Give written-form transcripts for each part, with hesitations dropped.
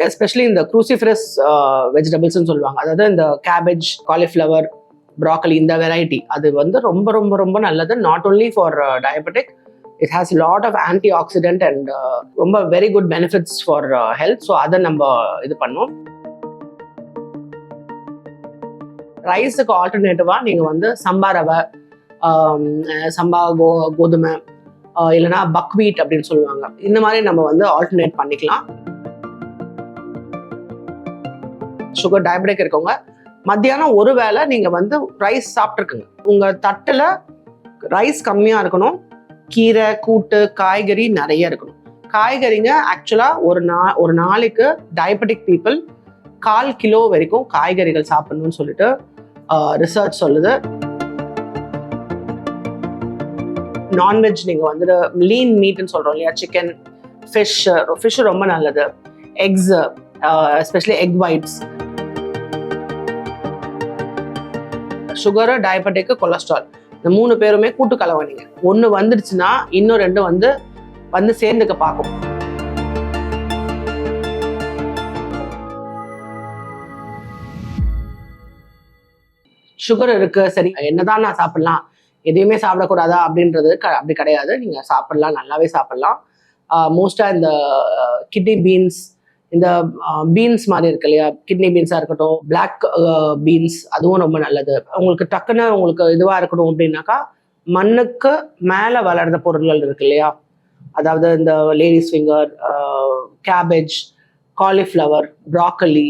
Especially இந்த cruciferous வெஜிடபிள்ஸ்ன்னு சொல்லுவாங்க. அதாவது இந்த கேபேஜ், காலிஃப்ளவர், ப்ராக்கலி, இந்த வெரைட்டி அது வந்து ரொம்ப ரொம்ப ரொம்ப நல்லது. Not only for diabetic, it has lot of antioxidant and ரொம்ப very good benefits for health. So அதை நம்ம இது பண்ணோம். ரைஸுக்கு ஆல்டர்னேட்டிவாக நீங்கள் வந்து சம்பா ரவை, சம்பா கோதுமை, இல்லைனா பக்வீட் அப்படின்னு சொல்லுவாங்க. இந்த மாதிரி நம்ம வந்து ஆல்டர்னேட் பண்ணிக்கலாம். சுகர் டயபெட்டிக் இருக்கவங்க மத்தியானம் ஒரு வேளை நீங்கள் வந்து ரைஸ் சாப்பிட்ருக்குங்க. உங்கள் தட்டில் ரைஸ் கம்மியாக இருக்கணும், கீரை, கூட்டு, காய்கறி நிறைய இருக்கணும். காய்கறிங்க ஆக்சுவலாக ஒரு நாளைக்கு டயபெட்டிக் பீப்புள் 1/4 கிலோ வரைக்கும் காய்கறிகள் சாப்பிடணும்னு சொல்லிட்டு ரிசர்ச் சொல்லுது. நான்வெஜ் நீங்கள் வந்துட்டு லீன் மீட்னு சொல்கிறோம் இல்லையா, சிக்கன், ஃபிஷ் ரொம்ப நல்லது. Eggs, especially egg whites. Sugar, diabetic, cholesterol, இந்த 3 பேருமே கூட்டு கலவனிங்க. ஒன்று வந்துடுச்சுன்னா இன்னும் 2 வந்து சேர்ந்துக்க பார்க்கும். சுகர் இருக்கு, சரி என்னதான் நான் சாப்பிடலாம், எதையுமே சாப்பிடக்கூடாதா அப்படின்றது அப்படி கிடையாது. நீங்கள் சாப்பிடலாம், நல்லாவே சாப்பிடலாம். மோஸ்ட்டாக இந்த கிட்னி பீன்ஸ், இந்த பீன்ஸ் மாதிரி இருக்கு இல்லையா, கிட்னி பீன்ஸாக இருக்கட்டும், பிளாக் பீன்ஸ், அதுவும் ரொம்ப நல்லது. உங்களுக்கு டக்குன்னு உங்களுக்கு இதுவாக இருக்கணும் அப்படின்னாக்கா மண்ணுக்கு மேலே வளர்ந்த பொருட்கள் இருக்கு இல்லையா, அதாவது இந்த ladies finger, cabbage, cauliflower, broccoli,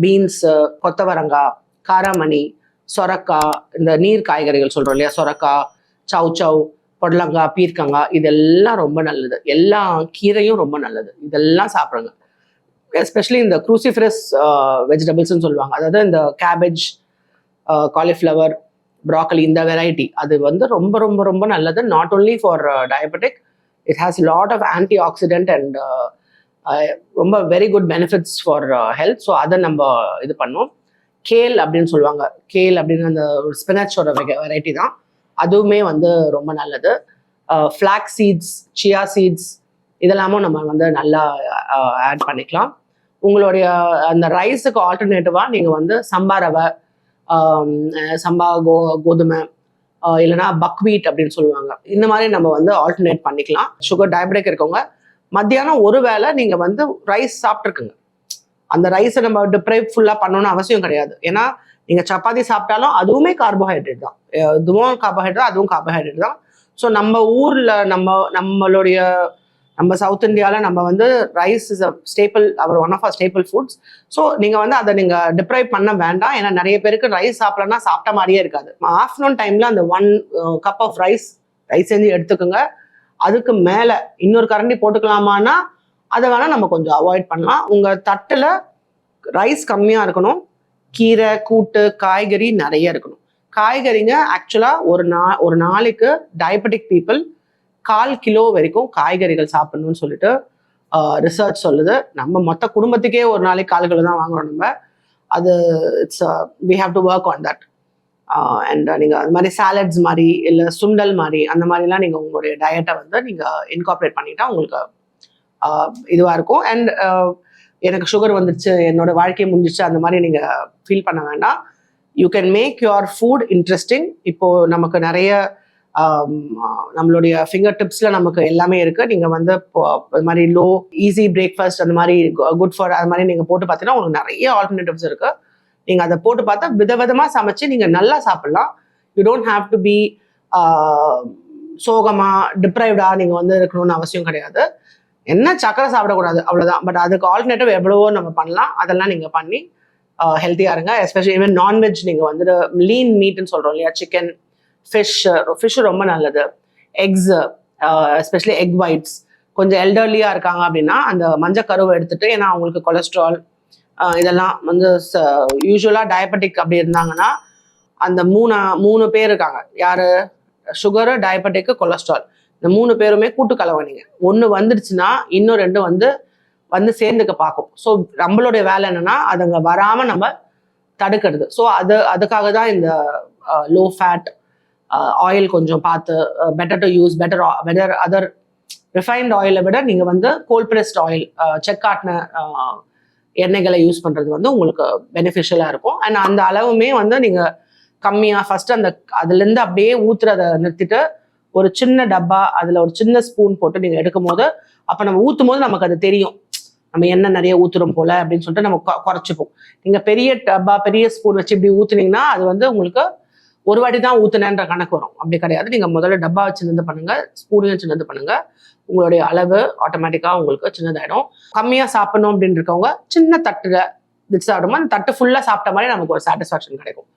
beans, கொத்தவரங்காய், காராமணி, சொரக்காய், இந்த நீர் காய்கறிகள் சொல்கிறோம் இல்லையா, சொரக்காய், சவ், பொடலங்காய், பீர்க்கங்காய், இதெல்லாம் ரொம்ப நல்லது. எல்லா கீரையும் ரொம்ப நல்லது. இதெல்லாம் சாப்பிடுங்க. எஸ்பெஷலி இந்த க்ரூசிஃபரஸ் வெஜிடபிள்ஸ்ன்னு சொல்லுவாங்க. அதாவது இந்த கேபேஜ், காலிஃப்ளவர், ப்ராக்கலி, இந்த வெரைட்டி அது வந்து ரொம்ப ரொம்ப ரொம்ப நல்லது. Not only for diabetic, it has lot of antioxidant and ரொம்ப very good benefits for health. So அதை நம்ம இது பண்ணோம். கேல் அப்படின்னு சொல்லுவாங்க. கேல் அப்படின்னு அந்த ஸ்பினச்சோட வெரைட்டி தான், அதுவுமே வந்து ரொம்ப நல்லது. ஃப்ளாக் சீட்ஸ், சியா சீட்ஸ், இதெல்லாமும் நம்ம வந்து நல்லா ஆட் பண்ணிக்கலாம். உங்களுடைய அந்த ரைஸுக்கு ஆல்டர்னேட்டிவாக நீங்கள் வந்து சம்பா ரவை, சம்பா கோதுமை, இல்லைனா பக்வீட் அப்படின்னு சொல்லுவாங்க. இந்த மாதிரி நம்ம வந்து ஆல்டர்னேட் பண்ணிக்கலாம். சுகர் டயபெட்டிக் இருக்கவங்க மத்தியானம் ஒரு வேளை நீங்கள் வந்து ரைஸ் சாப்பிட்ருக்குங்க. அந்த ரைஸை நம்ம டிப்ரைவ் ஃபுல்லாக பண்ணணும்னு அவசியம் கிடையாது. ஏன்னா நீங்கள் சப்பாத்தி சாப்பிட்டாலும் அதுவுமே கார்போஹைட்ரேட் தான், இதுவும் கார்போஹைட்ரேட், அதுவும் கார்போஹைட்ரேட் தான். ஸோ நம்ம ஊரில் நம்ம சவுத் இந்தியாவில் நம்ம வந்து rice is a staple, our one of a staple foods. So நீங்கள் வந்து அதை நீங்கள் டிப்ரைவ் பண்ண வேண்டாம். ஏன்னா நிறைய பேருக்கு ரைஸ் சாப்பிட்லன்னா சாப்பிட்ட மாதிரியே இருக்காது. ஆஃப்டர்நூன் டைமில் அந்த 1 கப் ஆஃப் ரைஸ் செஞ்சு எடுத்துக்கோங்க. அதுக்கு மேலே இன்னொரு கரண்டி போட்டுக்கலாமான்னா அதை வேணால் நம்ம கொஞ்சம் அவாய்ட் பண்ணலாம். உங்கள் தட்டில் ரைஸ் கம்மியாக இருக்கணும், கீரை, கூட்டு, காய்கறி நிறைய இருக்கணும். காய்கறிங்க ஆக்சுவலாக ஒரு நாளைக்கு டயபெட்டிக் பீப்புள் 1/4 கிலோ வரைக்கும் காய்கறிகள் சாப்பிடணும்னு சொல்லிட்டு ரிசர்ச் சொல்லுது. நம்ம மொத்த குடும்பத்துக்கே ஒரு நாளைக்கு 1/4 கிலோ தான் வாங்குறோம் நம்ம. அது we have to work on that. And நீங்கள் அது மாதிரி சாலட்ஸ் மாதிரி இல்லை சுண்டல் மாதிரி அந்த மாதிரிலாம் நீங்கள் உங்களுடைய டயட்டை வந்து நீங்கள் இன்கார்பரேட் பண்ணிட்டா உங்களுக்கு இதுவாக இருக்கும். அண்ட் எனக்கு சுகர் வந்துடுச்சு, என்னோட வாழ்க்கையை முடிஞ்சிச்சு, அந்த மாதிரி நீங்கள் ஃபீல் பண்ண வேண்டாம். You can make your food interesting. இப்போது நமக்கு நிறைய நம்மளுடைய ஃபிங்கர் டிப்ஸில் நமக்கு எல்லாமே இருக்குது. நீங்கள் வந்து இது மாதிரி ஈஸி பிரேக்ஃபாஸ்ட், அந்த மாதிரி குட் ஃபார், அது மாதிரி நீங்கள் போட்டு பார்த்தீங்கன்னா உங்களுக்கு நிறைய ஆல்டர்னேட்டிவ்ஸ் இருக்குது. நீங்கள் அதை போட்டு பார்த்தா விதவிதமாக சமைச்சு நீங்கள் நல்லா சாப்பிட்லாம். You don't have to be சோகமாக டிப்ரைவ்டாக நீங்கள் வந்து இருக்கணும்னு அவசியம் கிடையாது. என்ன சக்கரை சாப்பிடக்கூடாது அவ்வளோதான். பட் அதுக்கு ஆல்டர்னேட்டிவ் எவ்வளவோ நம்ம பண்ணலாம். அதெல்லாம் நீங்கள் பண்ணி ஹெல்த்தியாக இருங்க. எஸ்பெஷலி ஈவன் நான்வெஜ் நீங்கள் வந்துட்டு லீன் மீட்னு சொல்கிறோம் இல்லையா, சிக்கன், ஃபிஷ் ரொம்ப நல்லது. Eggs, especially egg whites. கொஞ்சம் எல்டர்லியாக இருக்காங்க அப்படின்னா அந்த மஞ்சள் கருவை எடுத்துட்டு, ஏன்னா அவங்களுக்கு கொலஸ்ட்ரால் இதெல்லாம் வந்து யூஸ்வலாக டயபெட்டிக் அப்படி இருந்தாங்கன்னா அந்த 3 பேர் இருக்காங்க. யார்? சுகரு, டயபெட்டிக்கு, கொலஸ்ட்ரால், இந்த 3 பேருமே கூட்டு கலவனிங்க. ஒன்று வந்துடுச்சுன்னா இன்னும் 2 வந்து சேர்ந்துக்க பார்க்கும். ஸோ நம்மளுடைய வேலை என்னன்னா அதுங்க வராமல் நம்ம தடுக்கிறது. ஸோ அதுக்காக தான் இந்த லோ ஃபேட் ஆயில் கொஞ்சம் பார்த்து, better to use better other refined ஆயிலை விட நீங்கள் வந்து கோல்ட் ப்ரெஸ்ட் ஆயில், செக்காட்டின எண்ணெய்களை யூஸ் பண்ணுறது வந்து உங்களுக்கு பெனிஃபிஷியலாக இருக்கும். அண்ட் அந்த அளவுமே வந்து நீங்கள் கம்மியாக ஃபஸ்ட்டு அதுலேருந்து அப்படியே ஊற்றுறதை நிறுத்திட்டு ஒரு சின்ன டப்பா அதில் ஒரு சின்ன ஸ்பூன் போட்டு நீங்கள் எடுக்கும் போது, அப்போ நம்ம ஊற்றும் போது நமக்கு அது தெரியும், நம்ம எண்ணெய் நிறைய ஊற்றுறோம் போல அப்படின்னு சொல்லிட்டு நம்ம குறைச்சிப்போம். நீங்கள் பெரிய டப்பா பெரிய ஸ்பூன் வச்சு இப்படி ஊற்றுனீங்கன்னா அது வந்து உங்களுக்கு ஒரு வாட்டி தான் ஊற்றுனேன்ற கணக்கு வரும். அப்படி கிடையாது. நீங்கள் முதல்ல டப்பா சின்னது பண்ணுங்கள், ஸ்பூனையும் சின்னது பண்ணுங்கள், உங்களுடைய அளவு ஆட்டோமேட்டிக்காக உங்களுக்கு சின்னதாயிடும். கம்மியாக சாப்பிடணும் அப்படின்னு இருக்கவங்க சின்ன தட்டுல வச்சு சாப்பிடும்போது அந்த தட்டு ஃபுல்லாக சாப்பிட்ட மாதிரி நமக்கு ஒரு சாட்டிஸ்ஃபேக்ஷன் கிடைக்கும்.